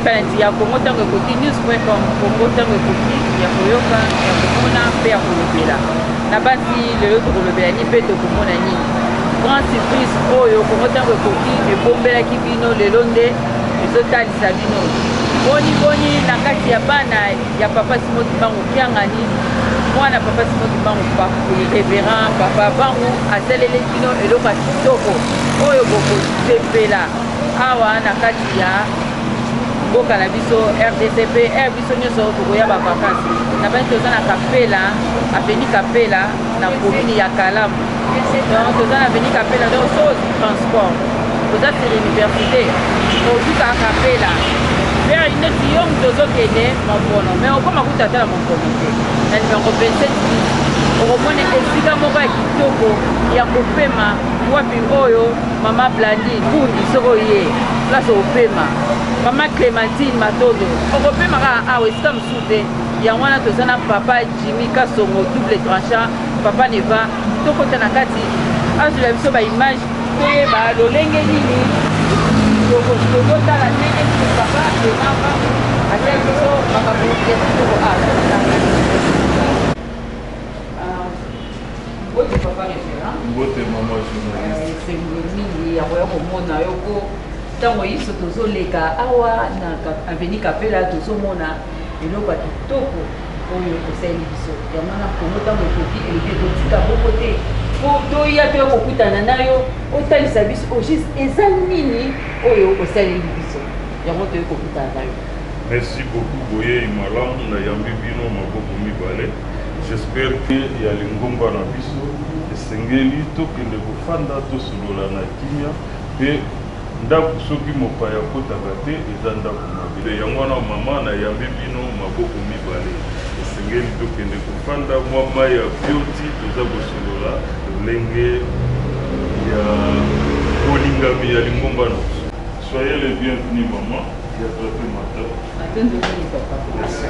kanati ya Congo tango ekoki news.com Congo tango ekoki ya koyoka ya komona mpe ya kolobela na basi lelo tokolobela ni mpe tokomona nini grand surprise oyo Congo tango ekoki ebombelaki bino lelo nde ezotalisa bino boni na kati ya bana ya papa Simon Bango Kiangani mwana papa Simon Bango révérend papa Bango asaleli bino eloko ya kitoko oyo bokosepela awa na kati ya mboka na biso RDCP biso nyonso tokoya bavakansi na bani toza na kapela aveni kapela na komini ya Kalamu donc toza na aveni kapela donc sozi transport toza sur l'université tozuka kapela vers neti yongo tozokende mokono mais okoma kutatala mokono te na numéro 27 okomona esika moko ya kitoko ya kopema wapi oyo mama Blandine kundi soko ye place opema mama Clémentine Matondo okopema ka awa esika mosusu te yango wana toza na papa Jimmy Kasongo double tranchant papa Neva tokota na kati azwela biso baimage toyeba lolenge nini tozotala ndenge nini papa emamba atya biso makambo ya kitoko bote papa référent bote mama journaliste sengolo mingi yango ya komona yoko ntango yiso tozoleka awa na aveni kapela tozomona eloko ya kitoko oyo ekosali biso yango na Congo ntango ekoki eleki totika boko te po toya mpe okokutana nayo otalisa biso ogis eza nini oyo osaleli biso yango toye kokutana nayo. Merci beaucoup boye malamu na yambi bino maboko mibale. J'espère que ya lingomba na biso esengeli tokende kofanda tosolola na kimia pe ndako soki mopaya kotaka te eza ndako mobile yango wana mama na yambi bino maboko mibale esengeli tokende kofanda mwa mai ya bioti toza kosolola lolenge ya kolingami ya lingomba na biso. Soyez les bienvenus maman ya traité matin. Merci.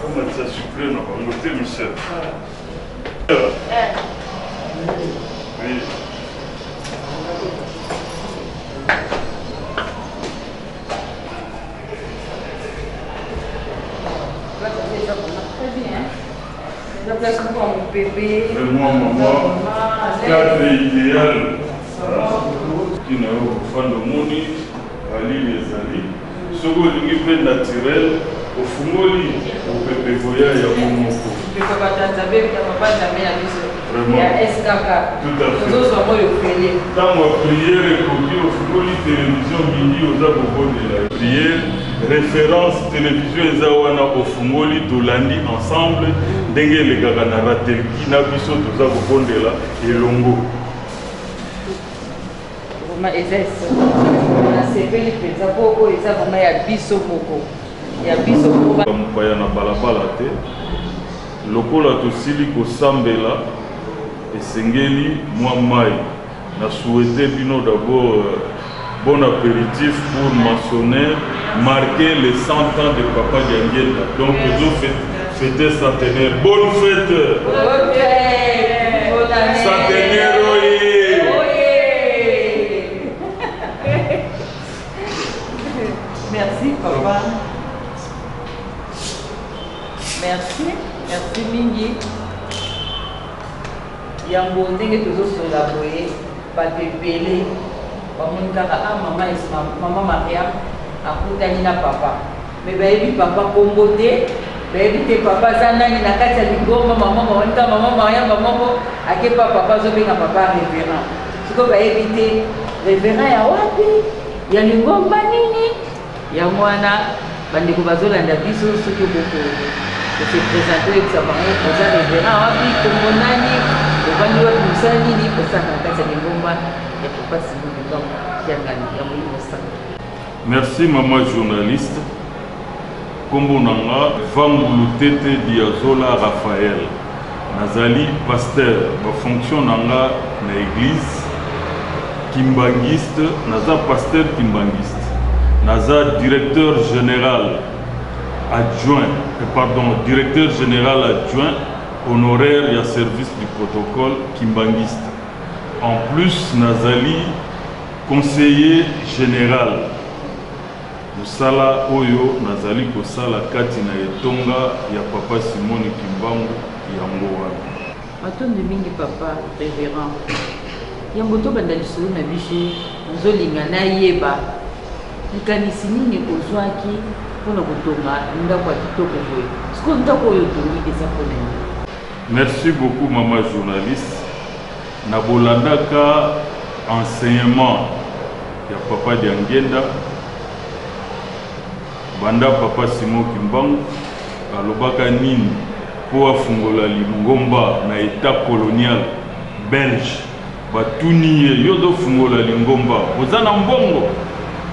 Comment ça sucré non va monter Michel. Oui. La place pour mon bébé. Mais moi, maman, cadre idéal. Qui n'a pas de moni, Ali les amis. Ce que vous avez naturel, au fumoli, au bébé voya, il y a mon mot. Je ne peux pas t'attraper, je ne peux pas t'amener à l'issue. Vraiment. Il y a SKK. Tout à fait. Nous autres sommes le prier. Dans ma prière, et au fumoli, télévision, mini, aux abonnés de la prière. Référence télévision ezawana ofungoli tolandi ensemble ndenge les gars na ratelki na biso toza kokondela elongo Roma ezes na sepeli penza poko eza mama ya biso poko ya biso poko mpaya na balabala te lokola tosili kosambela esengeli mwa mai na souhaiter bino d'abord bon apéritif pour maçonner, marquer les 100 ans de Papa Dianguela. Donc, nous fêtons centenaire. Bonne fête! Bonne fête! Bonne année! Centenaire, oui! Merci, papa. Merci. Merci, Mingi. Yango, ndenge tozosola boye, batepele. Maman Maria akutani na papa mais bayebi papa kombo te bayebi te papa zanani na kati ya lingomba maman Maria maman akepa papa zobenga papa révérend siko bayebi te révérend ya wapi ya lingomba nini ya mwana bandeko bazolanda biso soki boko se présenter ekisa bango koza révérend wapi kombo nani obandi wapi mosala nini kosaka na kati ya lingomba ya papa Simon Bango Kiangani ya moyimo sana. Merci maman journaliste. Kombo nanga Vangulu Tete Diazola Raphaël. nazali pasteur ba fonction nanga na église kimbangiste, naza pasteur kimbangiste, naza directeur général adjoint, directeur général adjoint honoraire et service du protocole kimbangiste. En plus, nazali conseiller général Musala Oyo, nazali kosala kati na etonga ya papa Simoni Kimbangu yango wana. Matonde mingi papa révérend. Yango to banda lisolo na biso nzolinga na yeba. Likanisi nini ozwaki pona kotonga ndako ya kitoko boye. Siko ndako oyo tongi eza pona nini? Merci beaucoup maman journaliste. Na bolandaka enseignement ya papa Diangenda banda papa Simon Kimbangu alobaka nini po afungola lingomba na état colonial belge batuniye yodo fungola lingomba ozana mbongo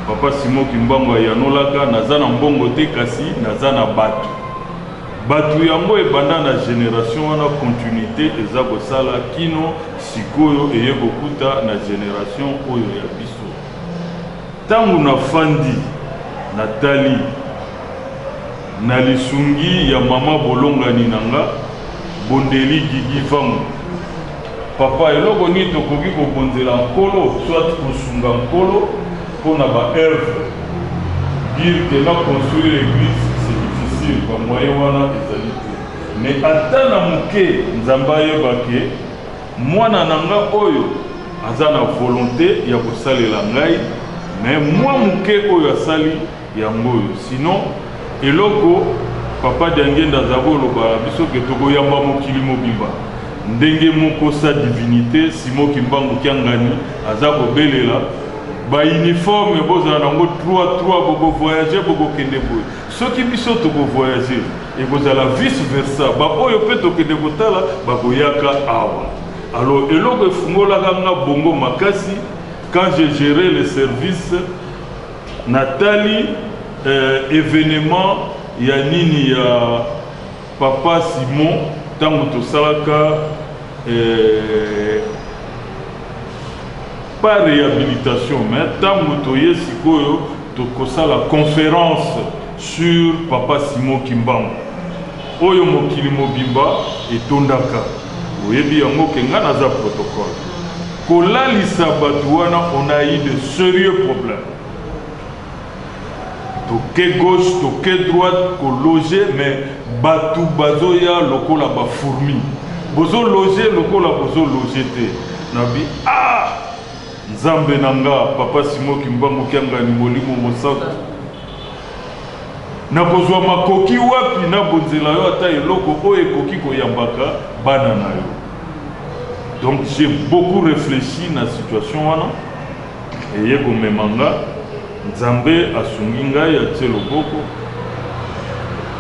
papa Simon Kimbangu ayanolaka nazana mbongo te kasi nazana batu batu yango ebanda na génération wana continuité eza kosala kino sikoyo eye kokuta na génération oyo ya biso tangu na fandi Nathalie na lisungi ya mama bolongani nanga bondeli gigi vangu papa eloko ni tokoki kobonzela nkolo soit kosunga nkolo pona ba œuvre dire que na construire l'église c'est difficile ba moyen wana ezali te mais ata na moke nzambe ayebake mwana nanga oyo aza na volonté ya kosalela ngai mais moi moke oyo asali yango oyo sinon eloko papa Diangenda zabolo ba biso ke tokoyamba mokili mobimba ndenge moko sa divinité Simon Kimbangu kiangani aza kobelela ba uniforme bozala nango 3 boko voyager boko kende boye soki biso toko voyager et bozala vice versa ba oyo pe tokende kotala bakoyaka awa. Alors eloko efungolaka nga bongo makasi quand j'ai géré le service Nathalie événement ya nini ya papa Simon tango tosalaka pas réhabilitation mais tango toye sikoyo tokosala conférence sur papa Simon Kimbangu oyo mokili mobimba etondaka oyebi yango ke nga naza protocole kolalisa batu wana on a eu de sérieux problèmes toke gauche toke droite ko loger mais batu bazoya lokola ba fourmi bozo loger lokola bozo loger te nabi nzambe nanga papa Simon Kimbangu kianga ni molimo mosaka na kozwa makoki wapi na bonzela yo ata eloko oyo ekoki koyambaka bana na yo. Donc j'ai beaucoup réfléchi na situation wana eye komemanga nzambe asungi ngai atie loboko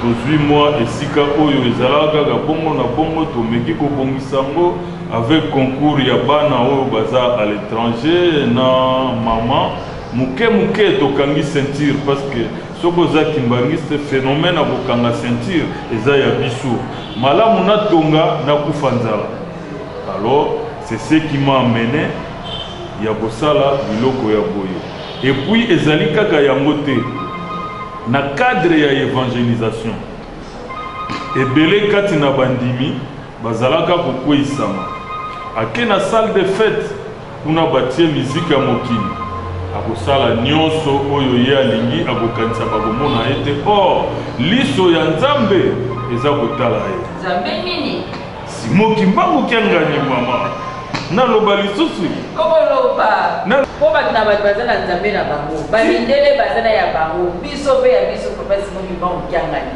tozwi mwa esika oyo ezalaka kaka bongo na bongo tomeki kobongisa yango avec concours ya bana oyo baza à l'étranger na mama muke tokangi ceinture parce que soko oza kimbangiste phénomène akokanga ceinture eza ya biso malamu natonga nakufa nzala. Alors c'est ce qui m'a amené ya kosala biloko ya boye et puis ezali kaka yango te na cadre ya évangélisation ebele kati na bandimi bazalaka kokweyisama ake na salle de fête kuna batie miziki ya mokili akosala nyonso oyo ye alingi akokanisa bakomona ye te or liso ya nzambe eza kotala ye nzambe nini Simon Kimbangu kiangani mama naloba lisusu kokoloba po bato na bato baza na nzambe na bango bamindele baza na ya bango biso mpe ya biso papa Simon Kimbangu kiangani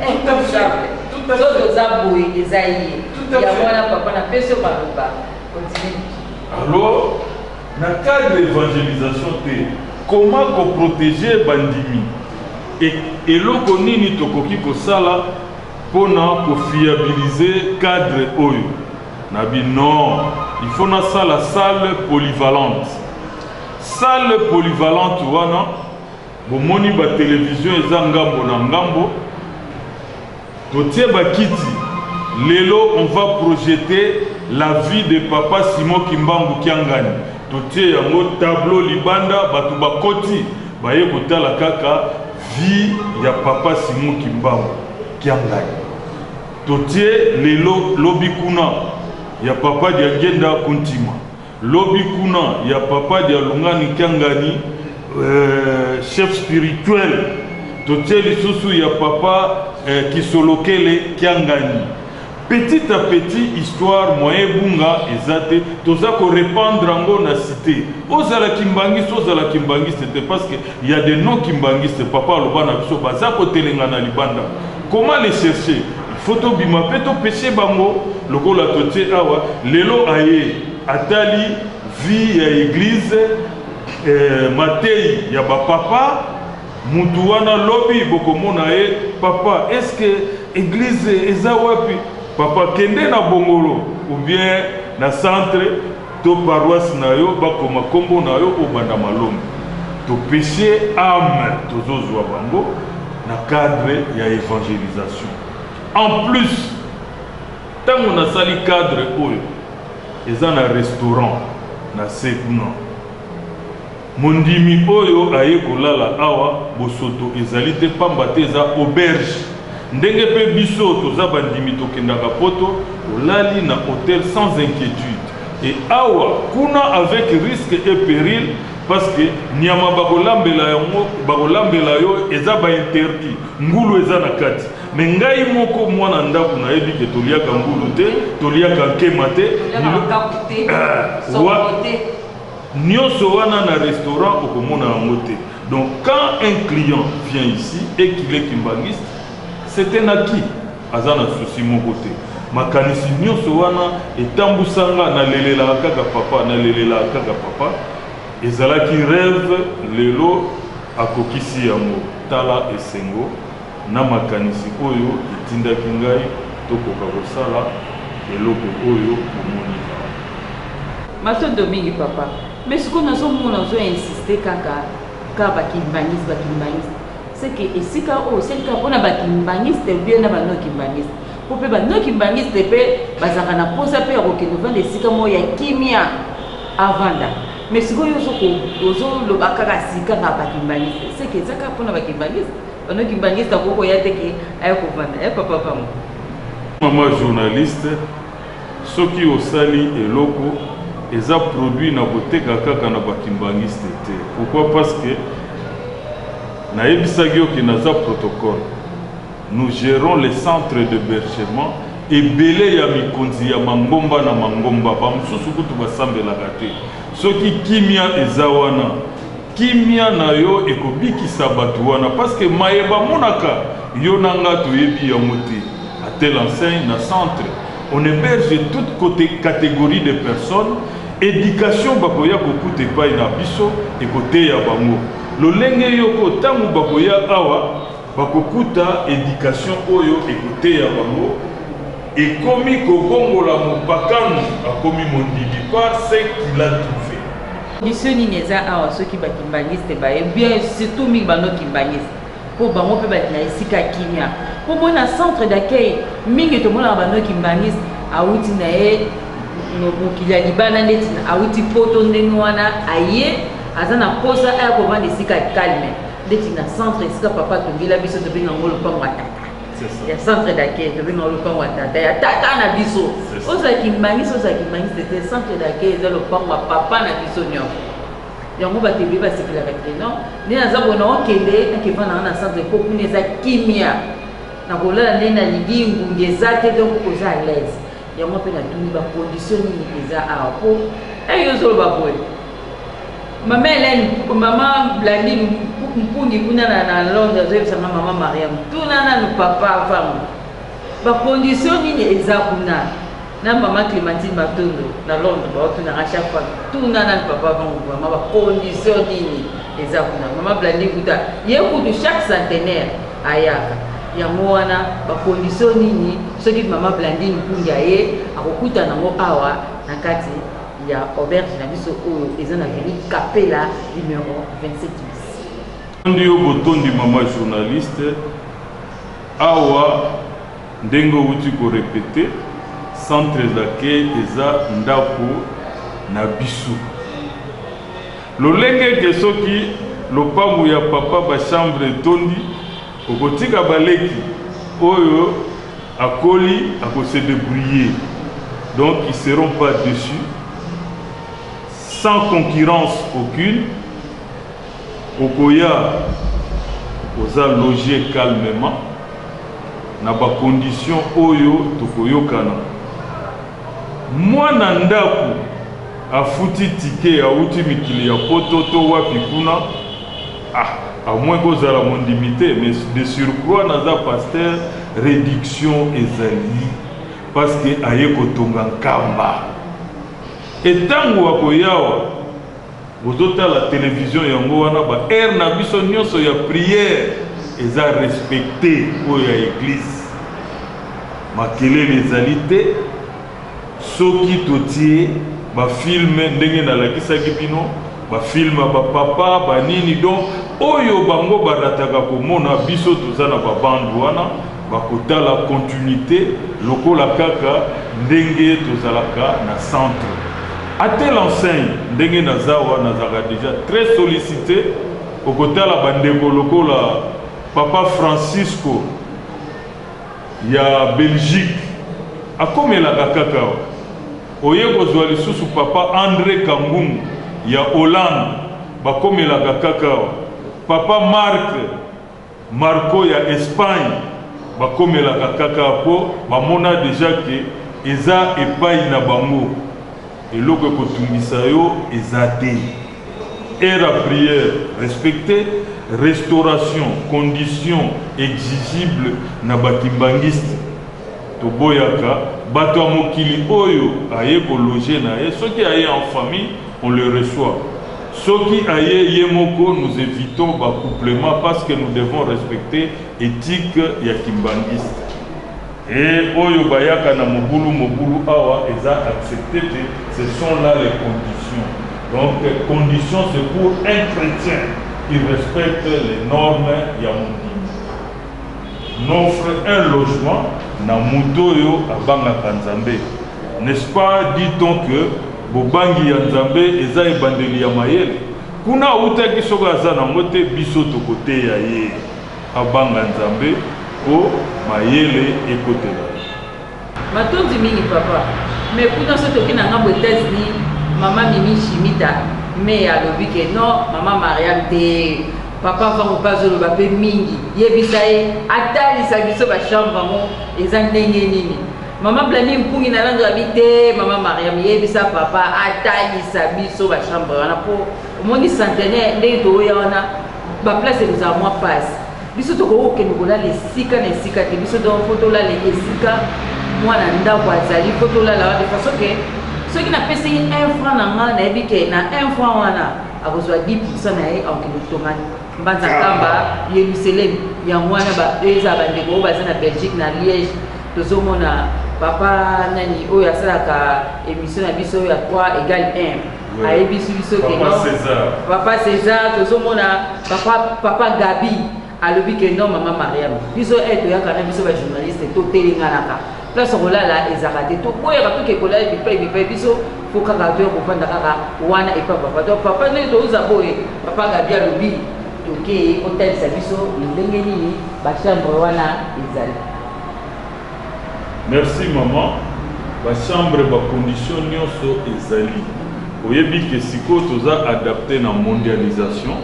so toza boye eza ye ya mwana papa na peso baloba continue. Alors na cadre d'évangélisation te comment ko protéger bandimi et eloko nini tokoki kosala pona ko fiabiliser cadre oyo nabi non il faut na sala salle polyvalente wana bomoni ba télévision eza ngambo na ngambo totie bakiti Lelo, on va projeter la vie de papa Simon Kimbangu Kiangani. Totie yango tableau libanda batu bakoti baye kotala kaka vie ya papa Simon Kimbangu Kiangani. Totie lelo lobi kuna ya papa dia Ngenda Kuntima. Lobi kuna ya papa dia Lungani Kiangani, chef spirituel. Totie lisusu ya papa Kisolokele Kiangani. Petit à petit, histoire, moyen bunga, ezate, toza ko répandre en na cité. Ozala Kimbangis, c'était parce qu'il y a des noms Kimbangistes, papa Lobana Biso, Bazako Telengana Libanda. Comment les chercher? Il faut to bima peto péché bango, loko la totie awa, lelo aye, atali, vie ya église, Matei ya ba papa, mutuana lobby, bokomona e, papa, est-ce que église ezawapi? Papa kende na bongolo ou bien na centre to paroisse na yo bakoma kombo na yo obanda malombe to péché âme tozozwa bango na cadre ya évangélisation. En plus tango na sali cadre oyo eza na restaurant na sekuna mondimi oyo aye kolala awa bosoto ezali te pamba te eza auberge. Ndenge pe biso toza bandimi tokendaka poto olali na hôtel sans inquiétude. Et awa kuna avec risque et péril parce que nyama bakolambela yo eza ba interdit ngulu eza na kati. Mais ngai moko mwana ndako na yebi ke toliaka ngulu te toliaka nkema te nyonso wana na restaurant okomona yango te. Donc quand un client vient ici et qu'il est kimbangiste, c'est un acquis. Azana souci mon côté. Makanisi nyonso wana etambusanga na lelela kaka papa na lelela kaka papa. Ezala qui rêve lelo akokisi yango tala esengo na makanisi oyo etinda kingai tokoka kosala eloko oyo omoni. Maso domingi papa. Mais ce qu'on a insisté kaka bakimbangiste. C'est que ici c'est que on a bakimbangiste bien na bano kimbangiste pour pe bano kimbangiste pe bazaka na posa pe roke no vendre sika mo ya kimia avanda mais siko yo soko lo bakaka sika na bakimbangiste c'est que zaka pona bakimbangiste bano kimbangiste ko ya te ki ay ko vanda papa pamo maman journaliste soki osali eloko eza produit na boteka kaka na bakimbangiste te. Pourquoi? Parce que naebisagi oki naza protocole. Nous gérons les centres de bergement et belé ya mikonzi ya mangomba na mangomba ba mususu kutu basambelaka te. Soki kimia eza wana kimia na yo ekobikisa batu wana parce que mayeba monaka yo nanga toyebi yango te. À telle enseigne na centre on héberge toute catégorie de personnes. Éducation bakoya kokute pai na biso ekote ya bango. Lolenge yoko tangu bakoya awa bakokuta éducation oyo ekote ya bango ekomi kokongola mopakano akomi mondili par ce qu'il a trouvé. Condition neza awa soki bakimbangiste baye bien surtout mi bano kimbangiste pour bango pe batina esika kimia pour mona centre d'accueil mingi to mona bano kimbangiste awuti na e no mokili libana neti awuti poto ndengwana aye azana posa aya ko vendre sika calme ndeti na centre sika papa tongela biso to benga ngolo pango tata ya centre d'accueil to benga ngolo pango tata ya tata na biso oza kimbangisi c'était centre d'accueil za lo pango papa na biso nyo yango ba tebe ba sikila rete non ni aza bona okende na kevana na centre ko kuneza kimia na kolala nena lingingu ngezate donc oza à l'aise yango pe na tuni ba condition ni eza a po eyo zo ba boy Maman Hélène, maman Blandine, mpungi kuna na Londres, je sama maman Mariam. Tout nana no papa femme. Ba condition ni eza kuna. Na maman Clémentine Matondo na Londres, ba tuna à chaque fois. Tout nana no papa vangu maman ba condition ni eza kuna. Maman Blandine kuta. Yeku de chaque centenaire ayaka. Yango wana ba condition ni soki maman Blandine mpungi aye akokuta nango awa na kati. Il y a auberge na biso oyo eza na veni Capella numéro 27 bis. Ndio botondi mama journaliste awa ndenge outi ko répéter centre ezake eza ndako na biso lolenge ke soki lopango ya papa ba chambre etondi okotika baleki oyo akoli akose débrouiller donc ils seront pas dessus sans concurrence aucune okoya oza loger calmement na ba condition oyo tokoyokana mwana ndako afuti tike auti mikili ya poto to wapi kuna à moins kozala mondimité mais de surcroît naza pasteur réduction ezali parce que aye kotonga nkamba etango akoyawa ozotala télévision yango wana ba aire na biso nyonso ya prière eza respecté oyo ya église makelele ezali te soki totie bafilme ndenge nalakisaki bino bafilme bapapa banini donc oyo bango barataka komona biso toza na babandu wana bakotala continuité lokola kaka ndenge tozalaka na centre à telle enseigne ndenge nazawa nazaka déjà très sollicité okotala bandeko lokola papa Francisco ya Belgique akomelaka kaka oye kozwa lisusu papa André Kangungu ya Hollande bakomelaka kaka papa Marco ya Espagne bakomelaka kaka po bamona déjà ke eza epai na bango eloko ekotungisa yo eza te et la prière respectée restauration conditions exigibles na bakimbangiste toboyaka bato ya mokili oyo aye kologer na ye soki aye en famille on le reçoit soki aye ye moko nous évitons bacouplement parce que nous devons respecter éthique ya kimbangiste et oyo bayaka na mobulu awa eza accepté te ce sont là les conditions donc conditions c'est pour un chrétien qui respecte les normes ya mondimi n'offre un logement na muto yo abangaka nzambe n'est-ce pas dit-on que bobangi ya nzambe eza ebandeli ya mayele kuna utaki soko aza nango te biso tokoteya ye abanga nzambe o mayele ekotela matondi mingi papa mais kuna soki toki na ngambo États-Unis mama Mimi Chimita mais alobi ke non mama Mariam te papa vango bazoloba pe mingi yebisa ye atalisa biso bachambre yango eza ndenge nini mama Blani mpungi na lando abi te mama Mariam yebisa papa atalisa biso bachambre wana po omoni centenaire ndenge toya wana baplace ezala mwa passe biso tokokokende kolala esika na esika te biso donfo tolala esika mwana ndako azali po tolala wana de façon ke soki napesi 1 franc na nga nayebi ke na 1 franc wana akozwa 10% na ye akokende kotonga mbanza kamba Yerusalem yango wana eza bandeko oyo baza na Belgique na Liège tozomona papa nani oyo asalaka émission na biso ya 3 égale 1 ayebi biso ke non papa César tozomona papa Gabi alobi ke non mama Mariam biso toyaka na biso bajournaliste totelenganaka place kolala ezaka te toboyaka toke kolala bipai biso fo kaka toya kofanda kaka wana epa papa to papa ndenge toza boye papa Gabi alobi toke otalisa biso ndenge nini bachambre wana ezali. Merci maman bachambre bacondition nyonso ezali oyebi ke siko toza adapté na mondialisation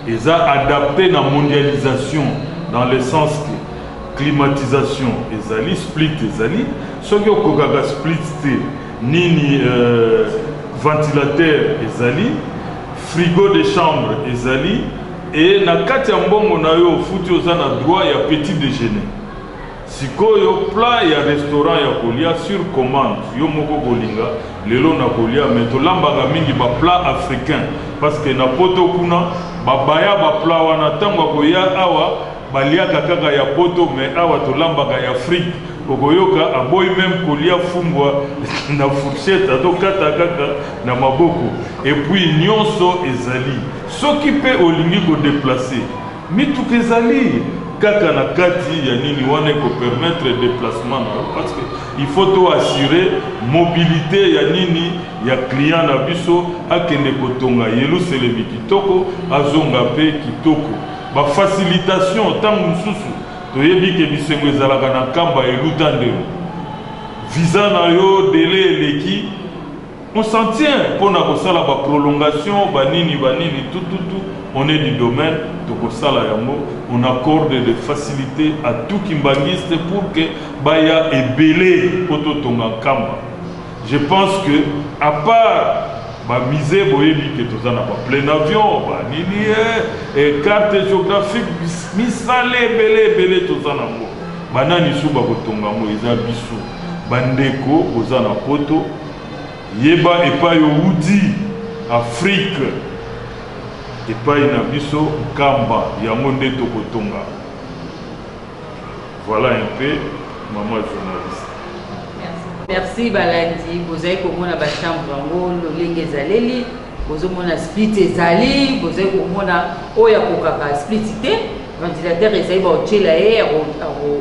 eza adapté na mondialisation dans le sens que climatisation ezali split ezali soki okokaka split te nini ventilateur ezali frigo de chambre ezali et na kati ya mbongo na yo futi oza na droit ya petit déjeuner sikoyo plat ya restaurant ya kolia sur commande yo moko kolinga lelo na kolia mais tolambaka mingi ba plat africain parce que na poto kuna babaya ba plat wana tango koya awa baliaka kaka ya poto mais awa tolambaka ya Afrique okoyoka aboyi même kolia fumbwa na fourchette atokata kaka na maboko et puis nyonso ezali soki pe olingi ko déplacer mituka ezali kaka na kati ya nini wana ko permettre déplacement parce que il faut to assurer mobilité ya nini ya client na biso akende kotonga yelu selebi kitoko azonga pe kitoko ba facilitation tangu mususu toyebi ke bisengo ezalaka na kamba elutandelo visa na yo délai eleki on s'en tient pour na kosala ba prolongation banini tout on est du domaine de kosala yango on accorde des facilités à tout kimbangiste pour que baya ebele poto tonga kamba. Je pense que à part ba misé boyebi que tozana ba plein avion ba nini et carte géographique misale belé tozana ngo banani suba kotonga ngo eza biso bandeko ozana poto yeba epa yo udi Afrique epai na biso kamba yango nde tokotonga. Voilà un peu maman journaliste. Merci Balandi, vous avez komona ba chambre yango lolenge ezaleli bozomona split ezali bozai komona oya kokaka split te ventilateur ezali ba otela ye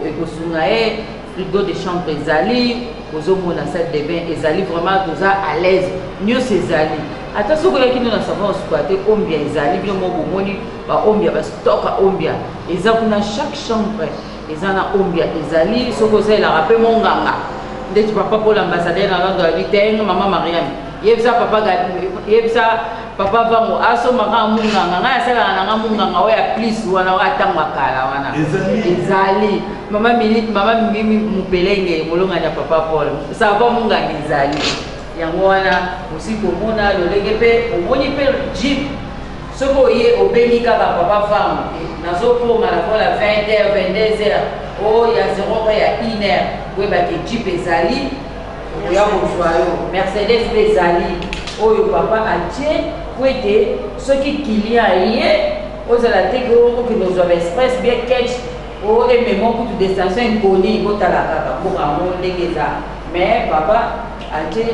ekosunga ye frigo de chambre ezali bozomona salle de bain ezali vraiment toza à l'aise nyonso ezali ata soki oyaki ndo na savon osuka te ombia ezali bino moko omoni baombia bastoka ombia eza kuna chaque chambre eza na ombia ezali soki osalelaka mpe monganga ndeti papa pour l'ambassadeur na lando ya biteng mama Mariam yebisa papa vango asomaka munganga ngai asalaka nanga munganga oyo plus wana oatango akala wana ezali mama minute mama mimi mupelenge molonga ya papa Paul sava munganga ezali yango wana aussi komona lolenge mpe omoni mpe jeep soki oye obengi kaka papa vango nazoponga na kola 20h 22h oyo ya 0h ya 1h oyebaki jeep ezali oya kozwa yo Mercedes mpe ezali oyo papa atie po ete soki client ye ozala te ke okokende ozwa baexpress bien ketch o ememo kutu destination inconnue kotala kaka mboka yango ndenge eza mais papa atie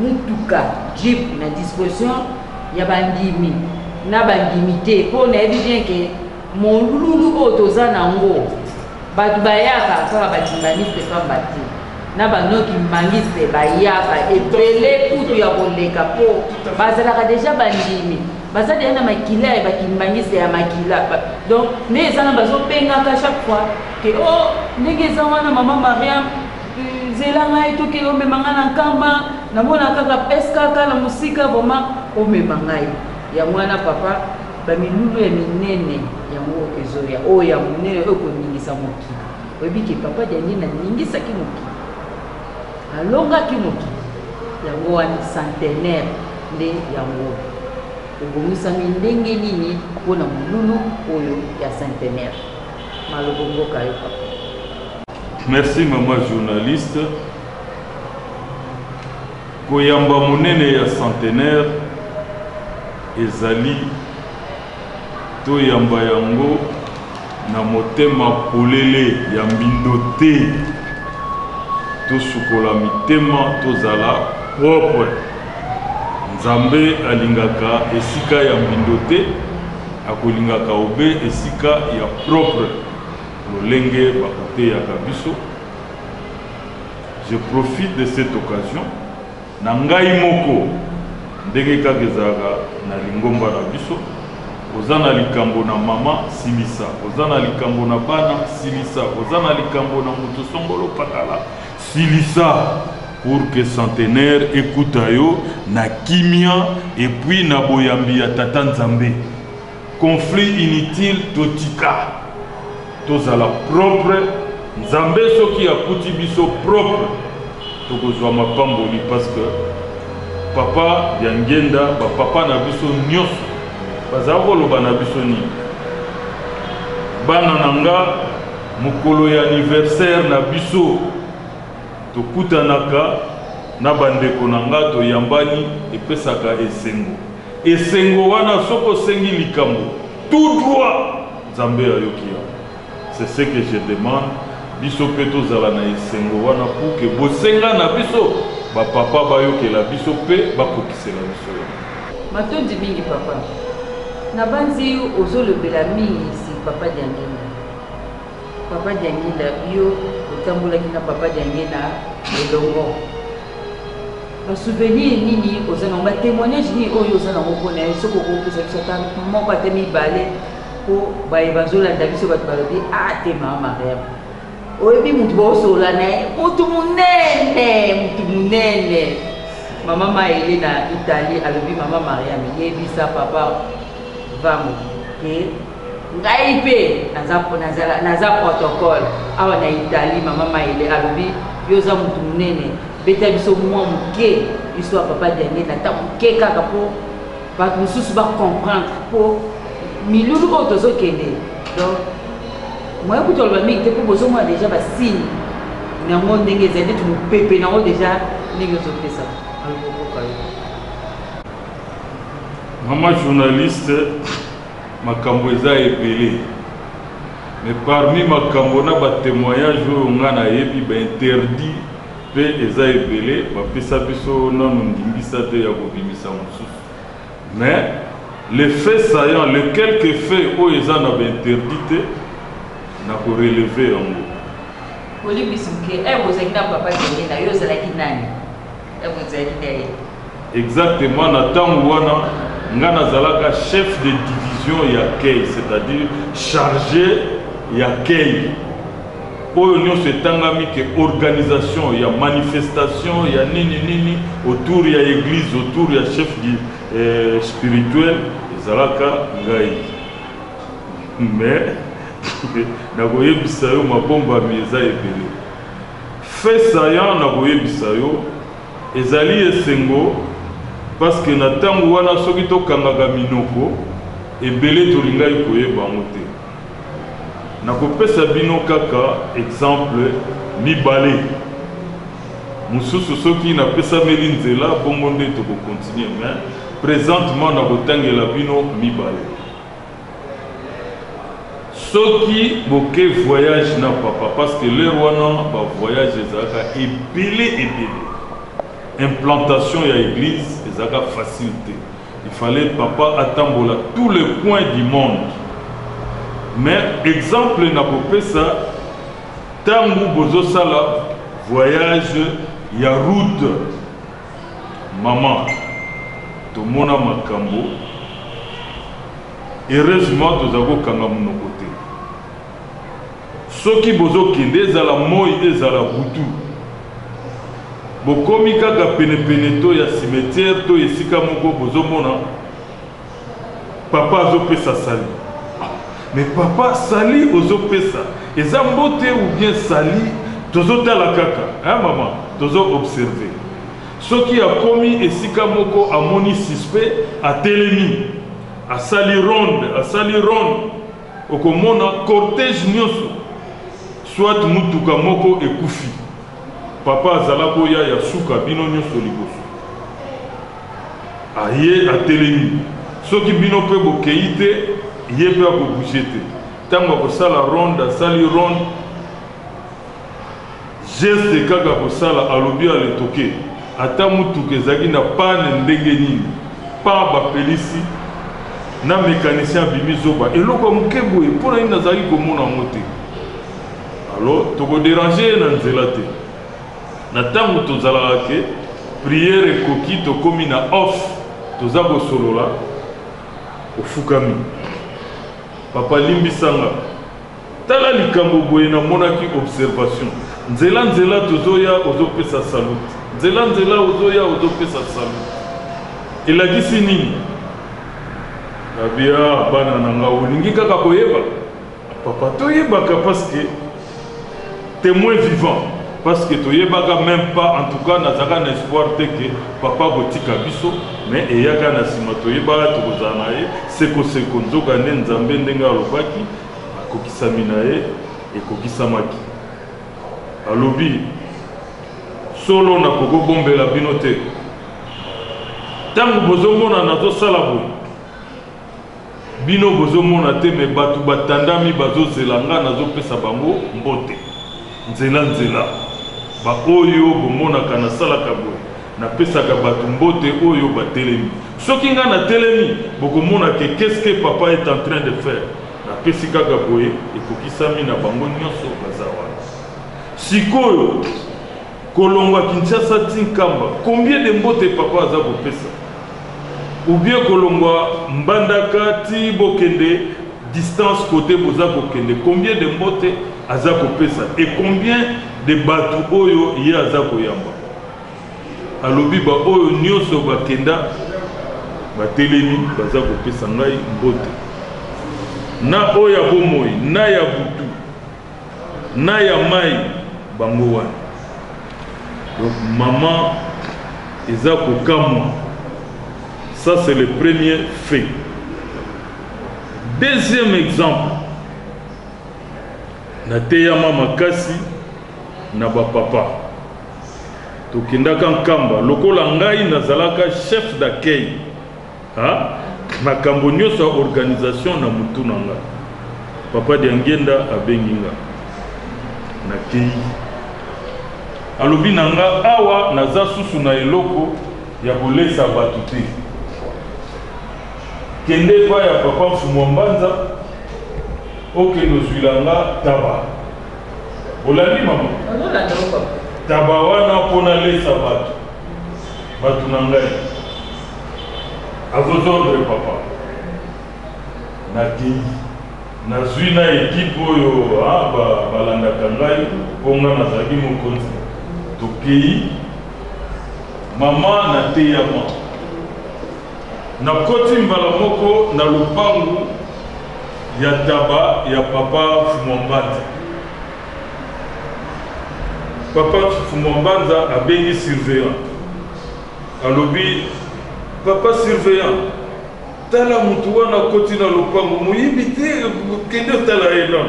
mutuka jeep na disposition ya bandimi na bandimi te mpo nayebi bien ke molulu oyo toza nango bato bayaka kaka batimbaniste pamba te na banoki mangiste bayaka ebele kutu ya koleka mpo bazalaka deja bandimi baza deja na makila ya bakimbangiste ya makila donc nde eza na bazobengaka chaque fois ke o ndenge eza wana mama Mariam zela ngai toke omema ngai na nkamba namona kaka pese kaka na mosika vraimen omema ngai yango wana papa bamilulu ya minene yango ezoya oyo ya monene oyo koningisa mokili oyebi ke papa diandi naningisaki mokili alongaki mokili yango wana centenaire nde yango obongisami ndenge nini mpona molulu oyo ya centenaire malobo mboka yo papa. Merci maman journaliste. Koyamba monene ya centenaire ezali to yamba yango na motema polele ya mbindo te to sukola mitema tozala propre. Nzambe alingaka esika ya mbindo te akolingaka obe esika ya propre lolenge bakote ya kabiso. Je profite de cette occasion na ngai moko ndenge kaka ezalaka na lingomba na biso oza na likambo na mama silisa oza na likambo na bana silisa oza na likambo na moto songolo patala silisa pour que centenaire ekuta yo na kimia et puis na boyambi ya tata Nzambe conflit inutile totika tozala propre Nzambe soki akuti biso propre tokozwa mapamboli parce que papa ya ngenda papa na biso nyonso bazala koloba na biso nini bana nanga mokolo ya anniversaire na biso tokutanaka na bandeko nanga toyambani epesaka esengo wana soko sengi likambo tout droit Nzambe ayoki ya. C'est ce que je demande biso pe tozala na esengo wana pour que bosenga na biso bapapa bayokela biso pe bakokisela biso matondi mingi papa na banzi ozolobela mingi si papa diangenda papa Diangela yo otambolaki na papa Diangela elongo ba souvenir nini ozana ba témoignage ni oyo ozana ngopona soko ko pesa biso ta moko atemi balé ko ba ebazolanda biso bato balobi ah te mama Mariam oyebi mutu bosola naye mutu munene mama Maëlle na Italie alobi mama Mariam yebisa papa vamo ke ngai pe naza protocole awa na Italie mama Maëlle alobi yoza mutu munene beta biso mwa muke histoire papa Diangela ta muke kaka po bato mosusu ba comprendre po milulu oyo tozokende donc moi écoute le mec te propose moi déjà ba signe na monde ndenge ezali tu pepe na o déjà ndenge tozopesa Maman journaliste makambo eza ebele mais parmi makambo na ba témoignage oyo nga na yebi ba interdit pe eza ebele bapesa biso nanu ndimbisa te ya kobimisa mosusu mais les faits saillants les quelques faits oyo eza na ba interdit te na ko relever yango olibisuke ebozaki na papa Diangela yo ozalaki nani ebozaki naye exactement na ntango wana nga nazalaka chef de division ya kei c'est-à-dire chargé ya kei oyo nyonso etangami ke organisation ya manifestation ya nini autour ya église autour ya chef spirituel ezalaka ngai mais nakoyebisa yo mabombami eza ebele fait saillant nakoyebisa yo ezali esengo parce que na ntango wana soki tokangaka minoko ebele tolingai koyeba yango te nakopesa bino kaka exemple mibale mosusu soki napesameli nzela bongo nde tokokontinue mais présentement nakotangela bino mibale soki boke voyage na papa parce que leur wana bavoyage ezalaka ebele implantation ya église ezalaka facilité il fallait papa atambola tous les coins du monde mais exemple na kopesa tangu bozosala voyage ya route maman tomona makambo heureusement toza kokanga monoko te soki bozokende ezala moi ezala butu bokomi kaka penepene to ya cimetière to esika moko bozomona papa azopesa sali mais papa sali ozopesa eza mbote ou bien sali tozotala kaka hein maman tozo observer soki akomi esika moko amoni suspect atelemi asali ronde okomona cortège nyonso soit mutuka moko ekufi papa azala koya ya suka bino nyonso liboso aye atelemi soki bino mpe bokei te ye mpe akobouge te ntango akosala ronde asali ronde geste kaka kosala alobi aletoke ata mutuka ezalaki na pane ndenge nini pa bapelisi na mécanicien abimi zoba eloko moke boye mpo na nini nazalaki komona yango te alors tokodérange na nzela te na ntango tozalaka ke priere ekoki tokomi na off toza kosolola ofukami papa limbisanga tala likambo boye namonaki observation nzela tozoya ozopesa salute nzela ozoya ozopesa salute elakisi nini abia bana nanga olingi kaka koyeba papa toyebaka parce que témoin vivant parce que toyebaka même pas en tout cas nazaka na espoir te ke papa botika biso mais eyaka na nsima toyebaka tokozala na ye sekoseko nzoka nde nzambe ndenge alobaki akokisami na ye ekokisamaki alobi solo nakokobombela bino te ntango bozomona nazosala boye bino bozomona te me bato batandami bazozela nga nazopesa bango mbote nzela baoyo bomonaka nasalaka boye napesaka bato mbote oyo batelemi soki nga natelemi bokomona ke qu'est-ce que papa est en train de faire napesi kaka boye ekokisami na bango nyonso baza wana sikoyo kolongwa Kinshasa tinkamba combien de mbote papa aza kopesa ou bien kolongwa Mbandaka ti bokende distance côté boza kokende combien de mbote aza kopesa et combien de batu oyo ye aza koyamba alobi ba oyo nyonso bakenda batelemi baza kopesa ngai mbote na oyo ya bomoi na ya butu na ya mai bango wana donc maman eza kokamwa ça c'est le premier fait. Deuxième exemple na teyama makasi na bapapa tokendaka nkamba lokola ngai nazalaka chef d'accueil makambo nyonso ya organisation na mutu na nga papa Diangenda abengi nga nakei alobi na nga awa naza susu na eloko ya kolesa bato te kende pa ya papa Mfumu Mbanza okende ozwila nga taba olandi mama taba wana mpona lesa bato na ngai à vos ordres papa nakei nazwi na ekipe oyo balandaka ngai mpo nga nazalaki mokonzi tokei mama na teyama nakoti mbala moko na lupangu ya taba ya papa Mfumu Mbanza papa Mfumu Mbanza abengi surveillant alobi papa surveillant tala mutu wana koti na lupangu moyibi te kende tala ye non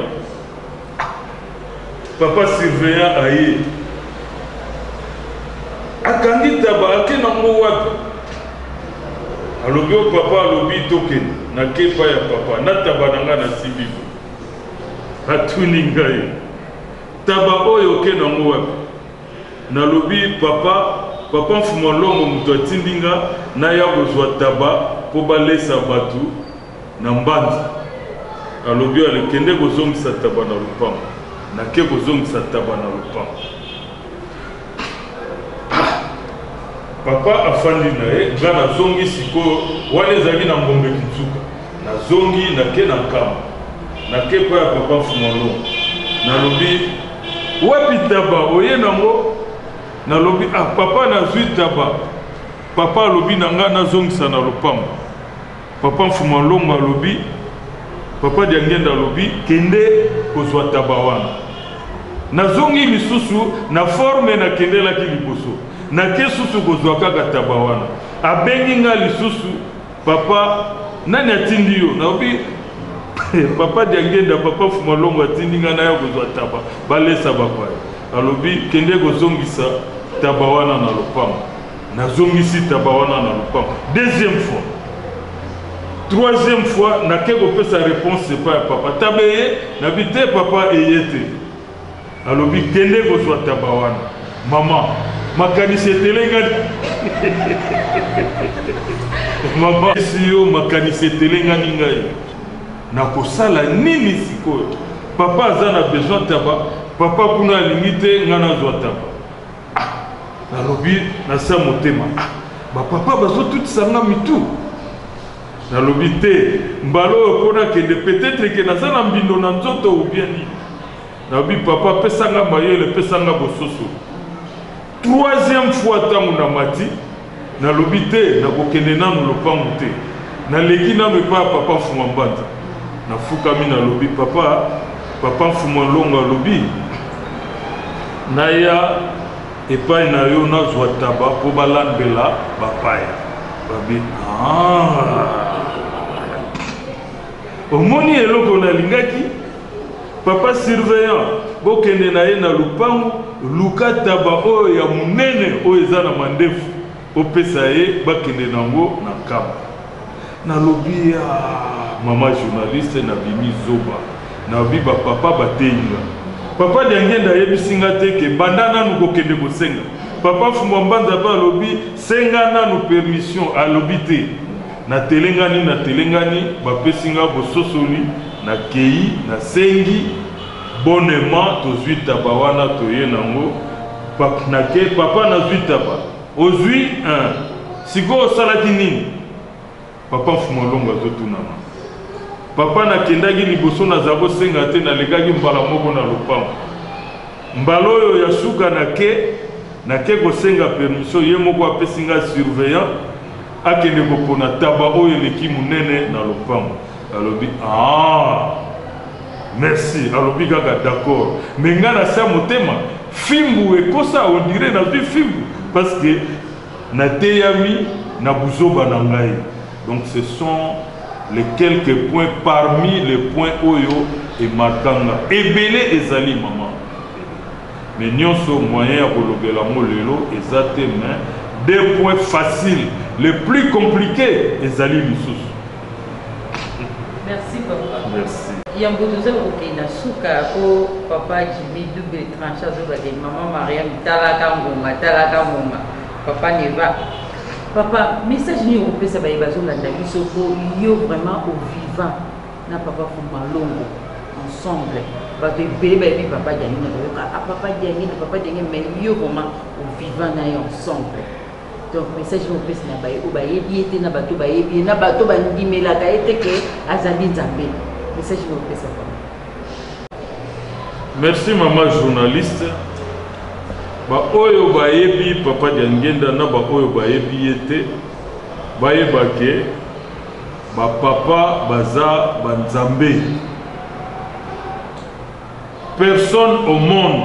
papa surveillant aye akangi taba ake nango wapi alobi o papa alobi tokende nakepa ya papa na taba na nga nasimbi atuni ngai taba oyo oke nango wapi nalobi papa Mfumu Longo mutu atindi nga naya kozwa taba mpo balesa bato na Mbanza alobi alekende kozongisa taba na lupango nake kozongisa taba na lupango papa afandi na ye nga nazongi sikoyo wana ezalaki na ngombe Kitsuka nazongi nake na nkamba nake po ya papa Mfumu Longo nalobi wapi taba oye nango nalobi papa nazwi taba papa alobi na nga nazongisa na lupango papa Mfumu Longo alobi papa Diangenda alobi kende kozwa taba wana nazongi lisusu na forme na kendelaki liboso nake susu kozwa kaka taba wana abengi nga lisusu papa nani atindi yo nalobi papa Diangenda papa Mfumu Longo atindi nga naya kozwa taba balesa bapaya alobi kende kozongisa taba wana na lupango nazongisi taba wana na lupango deuxième fois troisième fois nake kopesa réponse epai ya papa taba eye nabi te papa eye te alobi kende kozwa taba wana mama makanisi etelengani mama esi yo makanisi etelengani ngai nakosala nini sikoyo papa aza na besoin taba papa kuna alingi te nga nazwa taba nalobi nasa motema bapapa bazotutisa nga mitu nalobi te mbala oyo mpona kende peut-être ke naza na mbindo na nzoto obien nini nalobi papa pesanga mayele pesanga bososo troisième fois ntango na mati nalobi te nakokende nanu lopangu te naleki nanu epai ya papa Mfumu Mbanza nafukami nalobi papa Mfumu Longo alobi naya epai na yo nazwa taba mpo balandela bapaya babi omoni eloko nalingaki papa surveillant bokende na ye na lupangu luka taba oyo ya munene oyo eza na mandefu opesa ye bakende nango na nkamba nalobi ya mama journaliste nabimi zoba nabi bapapa bateyinga papa Diangenda yebisinga te ke banda nanu kokende kosenga papa Mfumu Mbanza ba alobi senga nanu permission alobi te na telengani bapesi nga bososoli na kei na sengi bonnement tozwi taba wana toye nango papa nazwi taba ozwi siko osalaki nini papa mfumolongo azotunama papa nakendaki liboso naza kosenga te nalekaki mbala moko na lopango mbala oyo ya suka nake kosenga permission ye moko apesi nga surveillant akende kopona taba oyo eleki monene na lopango alobi merci alobi kaka d'accord mais nga na sa motema fimbu ekosa on dirait nazwi fimbu parce que nateyami na buzoba na ngai. Donc ce sont les quelques points parmi les points oyo et markanga ebele ezali maman mais nyonso moyen ya kolobela mo lelo ezate mais des points faciles les plus compliqués ezali lisusu. Merci papa. Merci. Yambozo okenda suka ko papa Jimmy double tranchage zo bade maman Mariam talaka ngoma papa Neva. Papa, message ni opesa ba ebazo landa biso ko yo vraiment au vivant na papa Fumalongo ensemble. Ba te bébé bi papa Diangi na papa Diangi mais yo vraiment au vivant na ensemble. Donc message ni opesa na ba o ba yebi ete na bato ba yebi na bato ba ndimela ka ete ke azali nzambe. Message ni opesa papa. Merci maman journaliste. Ba oyo ba yebi papa Diangenda na ba oyo ba yebi ete ba yebake ba papa baza ba nzambe. Personne au monde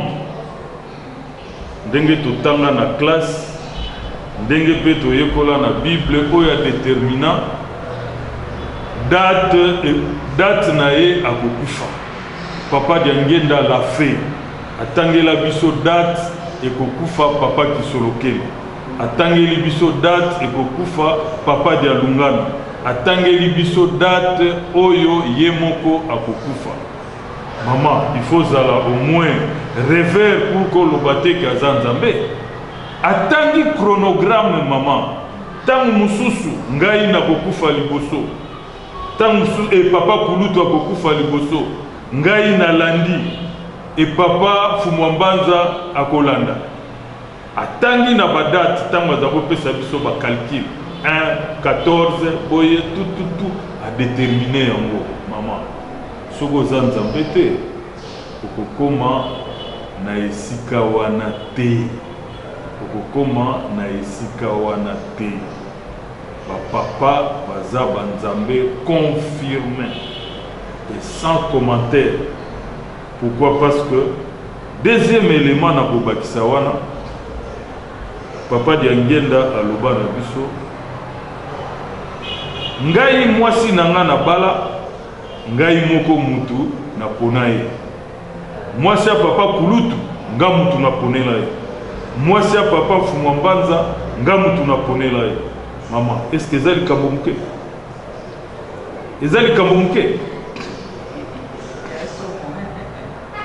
ndenge totanga na classe ndenge pe toyekola na Bible oyo déterminant date na ye akokufa. Papa Diangenda l'a fait. Atangela biso date ekokufa papa Kisolokeli. Atangeli biso date ekokufa papa Dialungana. Atangeli biso date oyo yemoko akokufa. Maman, il faut zala au moins rêver pour que le bate kazanzambe. Atangi chronogramme maman. Tangu mususu ngai na kokufa liboso. Tangu mususu et papa Kulutu akokufa liboso. Ngai na landi et papa Fumwambanza akolanda. Atangi na badate tangu azako pesa biso ba calcul 1 14 boye tout a déterminer yango maman. Soko zanzambe te okokoma na esika wana te. Okokoma na esika wana te. Ba papa baza banzambe confirmé et sans commentaire. Pourquoi? Parce que deuxième élément na kobakisa wana papa Diangenda aloba na biso ngai mwasi nanga na bala ngai moko mutu na ponaye mwasi ya papa Kulutu nga mutu na ponela ye mwasi ya papa Fumwambanza nga mutu na ponela ye. Maman, est-ce que ezali kambo muke? Ezali kambo muke?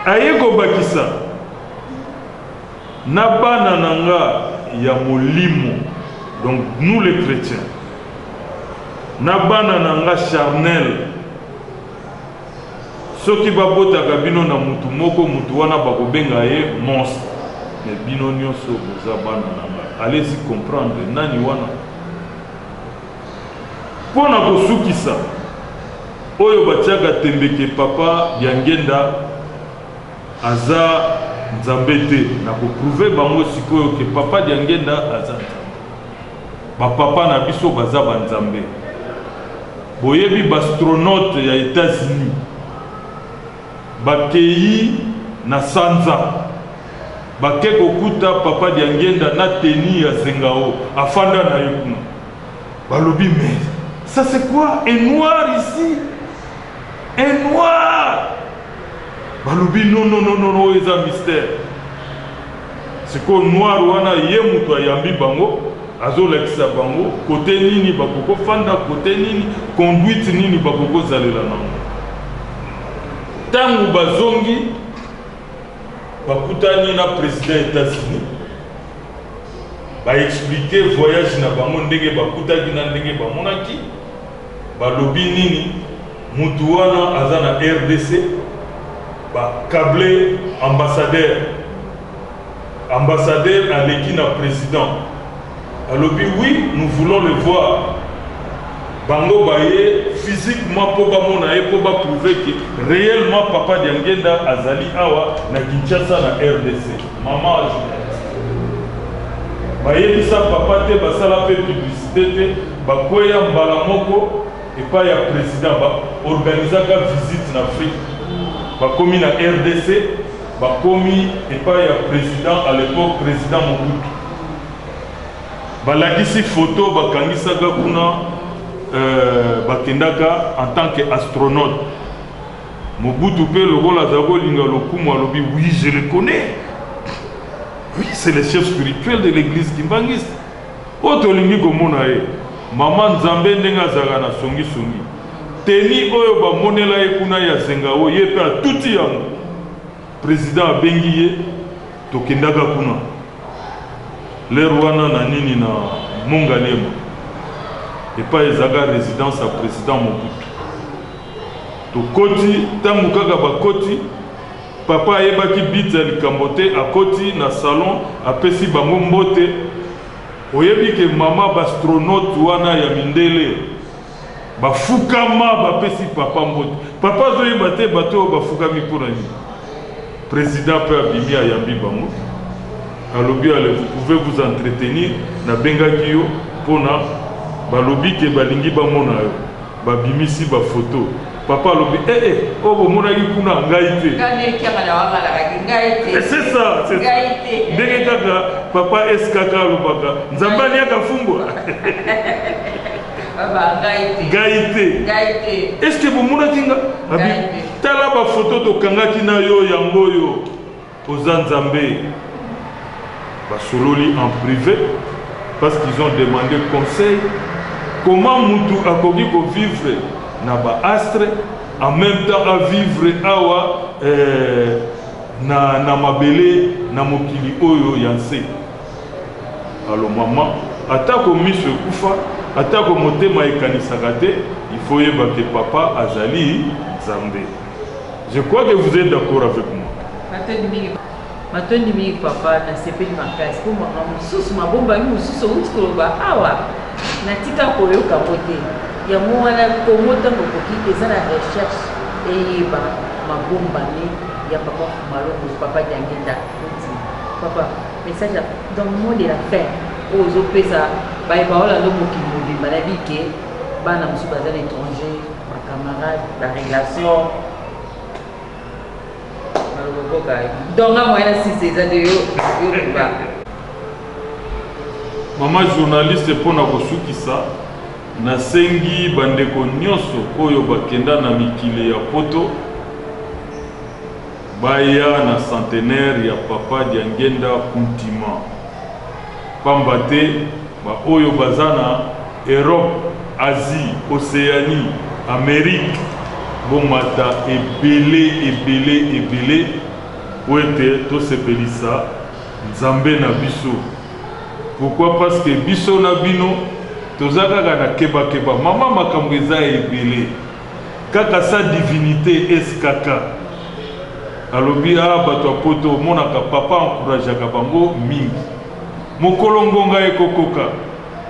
Ayeko bakisa na bana nanga ya molimo, donc nous les chrétiens, na bana nanga charnel soki babotaka bino na mutu moko mutu wana bakobenga ye monstre, mais bino nyonso boza bana nanga. Allez-y comprendre nani wana pona kosukisa oyo batiaka tembeke papa Diangenda aza nzambe te na koprouve bango sikoyo ke papa Diangenda aza nzambe. Bapapa na biso baza banzambe. Boyebi bastronaute ya États-Unis bakei na sanza bake kokuta papa Diangenda na teni ya zengao afanda na yekuna balobi mais ça c'est quoi un noir ici, un noir. Balobi non eza mystère. C'est quoi noir wana ye mutu ayambi bango azolakisa bango côté nini bakoko fanda côté nini conduite nini bakoko zalela nango. Tangu bazongi bakutani na président États-Unis ba expliquer voyage na bango ndenge bakutaki na ndenge bamonaki balobi nini mutu wana aza na RDC câblé ambassadeur aleki na président alobi oui nous voulons le voir bango baye physiquement po bamona ye po baprouver que réellement papa Diangenda azali awa na Kinshasa na RDC maman bayebisa papa te basala pe publicité te bakweya mbala moko epai ya président baorganizaka visite na Afrique bakomi na RDC bakomi epai ya président à l'époque président Mobutu balakisi photo bakangisaka kuna bakendaka en tant qu'astronaute Mobutu pe lokola azakolinga lokumu alobi oui je le connais. Oui, c'est le chef spirituel de l'église Kimbangiste. Otolingi komona ye. Maman Nzambe ndenga zaka na songi songi. Teni oyo ba monela ye kuna ya Zengao ye pe tuti yango. Président abengi ye tokendaka kuna. Lerwana na nini na Mongalema. Et pas ezaga résidence à président Mobutu. Tokoti tangu kaka bakoti papa ayebaki bit ya likambo te akoti na salon apesi bango mbote oyebi ke mama bastronaute wana ya mindele bafukama bapesi papa mbote papa azoyeba te bato oyo bafukami mpona nini président mpe abimi ayambi bango alobi ale vous pouvez vous entretenir nabengaki yo mpona balobi ke balingi bamona yo babimisi bafoto papa lobi oh bomonaki kuna ngai te c'est ça ndenge kaka papa eskaka alobaka nzambe aliaka fumbwa ngai te est ce que bomonaki nga tala bafoto tokangaki na yo yango oyo oza nzambe basololi en privé parce qu'ils ont demandé conseil comment mutu akoki kovivre na ba astre en même temps à vivre awa na mabele na mokili oyo yanse alors maman atako miso kufa atako motema ekanisaka te il faut yeba que papa azali Nzambe. Je crois que vous êtes d'accord avec moi. Matondi mingi papa na sepeli makasi po mama mususu mabomba ni mususu utikuloba awa natika koyoka bote ya mwana komota ngokoki eza na recherche eyeba mabomba ni ya papa Malongo papa Diangenda papa message dans le monde de la fin ozo pesa bai baola ndo mokimodi balabi ke bana musu baza l'étranger ma camarade la relation donc à moyen si c'est de yo maman journaliste pona kosukisa nasengi bandeko nyonso oyo bakenda na mikile ya poto baya na centenaire ya papa Diangenda Kuntima pamba te ba oyo bazana Europe, Asie, Océanie, Amérique bomata ebele po ete tosepelisa Nzambe na biso. Pourquoi? Parce que biso na bino tozaka na keba mama makambo eza ebele kaka sa divinité eskaka alobi bato poto monaka papa encourageaka bango mingi mokolo ngonga ekokoka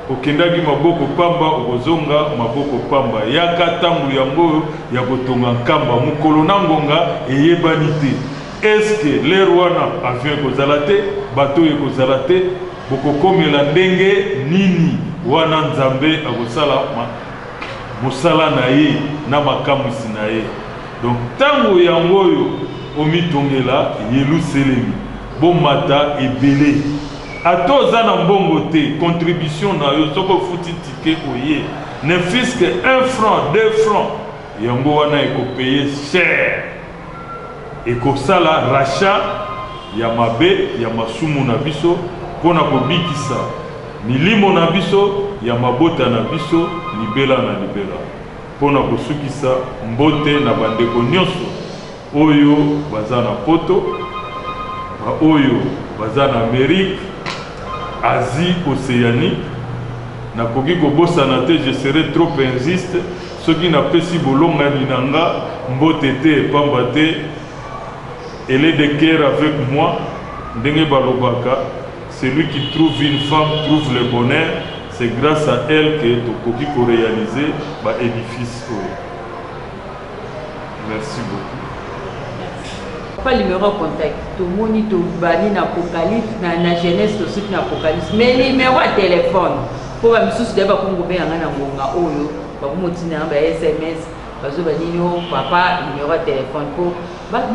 okendaki maboko pamba okozonga maboko pamba yaka tangu yango ya kotonga nkamba mokolo na ngonga eyebani te. Est-ce que l'air wana avion ekozala te bato ekozala te bokokomela ndenge nini wana Nzambe akosala mosala na ye na makamwisi na ye. Donc tango yango oyo omitongela Yelusalemi bomata ebele atoza na mbongo te contribution na yo soko futi tike oye ne fils que 1 franc 2 francs yango wana ekopaye cher ekosala rachat ya mabe ya masumu na biso pona kobikisa milimo na biso ya mabota na biso libela na libela pona kosukisa mbote na bandeko nyonso oyo baza na poto oyo baza na Amérique, Asie, Océanie. Nakoki kobosana te, je serai trop injuste Ce qui n'a pas si bolonga ninanga, mbotete pambate, elle est de cœur avec moi, Ndenge Balobaka, celui qui trouve une femme trouve le bonheur, c'est grâce à elle que Tokoki peut réaliser l'édifice. Merci beaucoup. Pas numéro de contact, tout le monde est dans l'Apocalypse, dans la jeunesse, tout ce qui est l'Apocalypse. Mais numéro de téléphone, pour que je sois d'accord avec vous, SMS, papa, numéro de téléphone, pour papa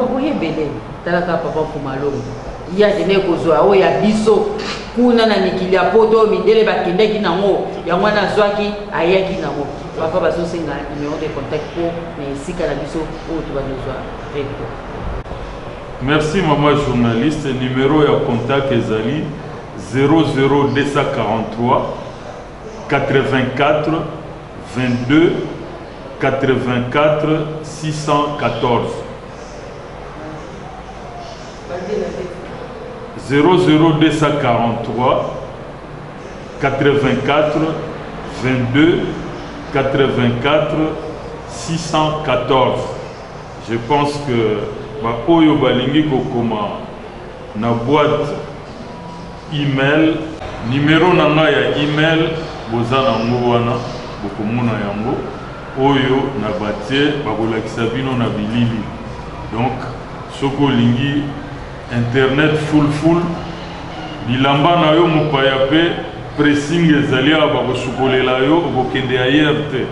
pour malheureux. Il y a des négociations, il y a biso, kuna na mikili poto mindele bakendeki nango, ya mwana zwaki ayaki nango. Papa bazo senga numéro de contact pour mais sika na biso o tu vas nous voir. Merci maman journaliste, numéro de contact ezali 00243 84 22 84 614. 00243 84 22 84 614. Je pense que Oyo Balingi Kokoma na boîte email numéro nanga ya email bozana ngwana bokomona yango oyo na batie bakolakisa bino na bilili. Donc soko lingi internet full bilamba na yo mopaya pe pressing ezali bakosukolela yo bokende ailleurs te.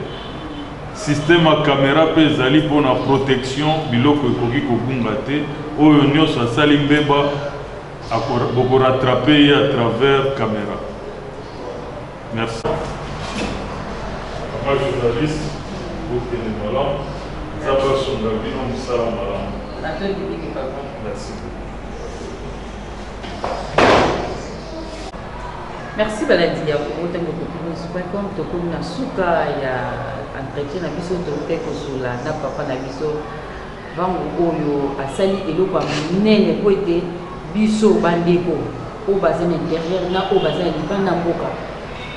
Système à caméra pe ezali pona protection biloko ekoki kobunga te oyo nyonso asali mbeba boko rattraper à travers caméra. Merci. Papa journaliste bokende malamu zaba songa bino mosala malamu. Merci. Merci Baladi ya kutango comme to kuna suka ya entretien na biso to te kozula na papa na biso vangu oyo asali eloko minene po ete biso bandeko o bazana derrière na o bazana libanda mboka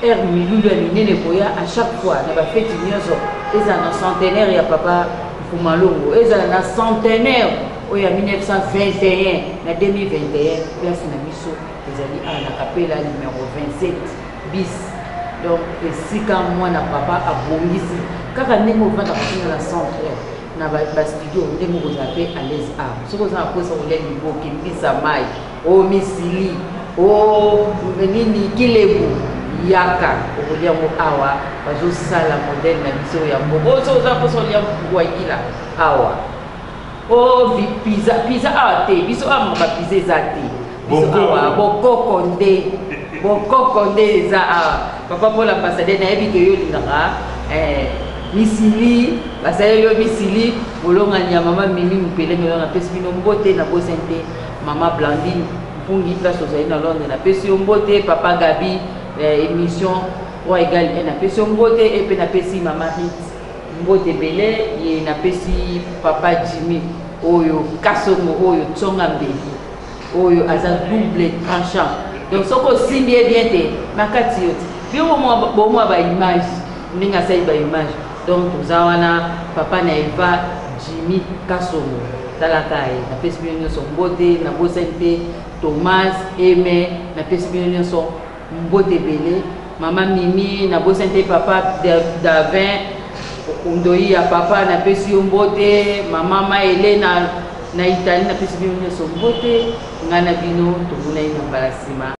milulu ya minene koya à chaque fois na ba fête nyonso eza na centenaire ya papa Fumalongo eza na centenaire oya 1921 na 2021 place na biso ezali à la capella numéro 27 bis. Donc esika mwana papa abongisi kaka ndenge ovanda kotinga na centre na ba studio ndenge ozape à l'aise art soko za kosa olia liboki mbisa mai o misili o nini kilebu yaka olia mo awa bazo sala modèle na biso ya mbogo so za kosa olia ngwaila awa o pizza ate biso ama ba pizza ezate biso awa bokoko nde eza awa papa pour l'ambassadeur na yebi ke yo lingaka misili basali yo misili bolonga nya mama mimi mpele ngelo na pesi bino mbote na bosente mama Blandine mpungi place ozali na Londres na pesi yo mbote papa Gabi émission roi égal na pesi yo mbote et pe na pesi mama Hit mbote bele ye na pesi papa Jimmy oyo kasongo oyo tsonga mbeli oyo aza double tranchant. Donc soko simbi bien te makati yote bio bomo ba image ninga sai ba image. Donc tuzawana papa na Eva Jimmy Kasongo talakai na pesi bino so mbote na bosente Thomas Aimé na pesi bino so mbote bele mama Mimi na bosente papa Davin Ndoi ya papa na pesi mbote mama Maelena na Italie na pesi bino so mbote ngana bino tubuna ina balasima.